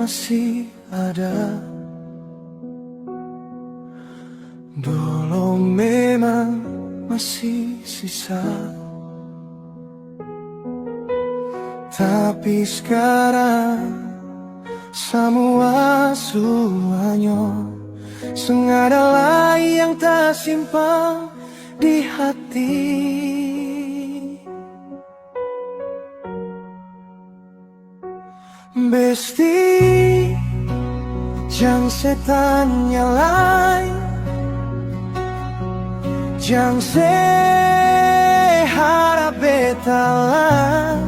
masih ada. Dulu memang masih sisa, tapi sekarang semua semuanya sengaja yang tak simpan di hati. Besti, jangan setannya lain, jangan seharap beta lain.